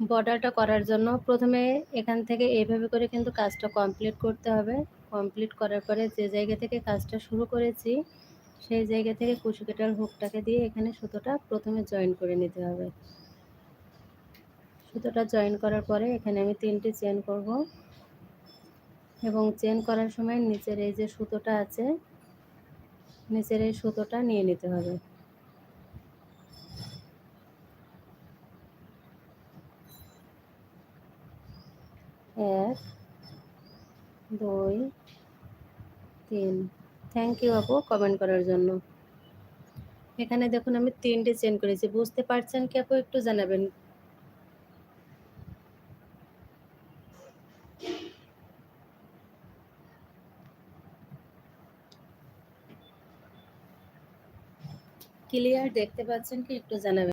বর্ডারটা করার জন্য প্রথমে এখান থেকে এইভাবে করে কিন্তু কাজটা কমপ্লিট করতে হবে। কমপ্লিট করার পরে যে জায়গা থেকে কাজটা শুরু করেছি সেই জায়গা থেকে কুশি কাটার হুকটাকে দিয়ে এখানে সুতোটা প্রথমে জয়েন করে নিতে হবে। সুতোটা জয়েন করার পরে এখানে আমি 3টি চেন করব এবং চেন করার সময় নিচের এই যে সুতোটা আছে, নিচের এই সুতোটা নিয়ে নিতে হবে। এক, দুই, তিন। থ্যাংক ইউ আপু কমেন্ট করার জন্য। এখানে দেখুন আমি 3টে চেন করেছি, বুঝতে পারছেন কি আপু একটু জানাবেন। ক্লিয়ার দেখতে পাচ্ছেন কি একটু জানাবেন।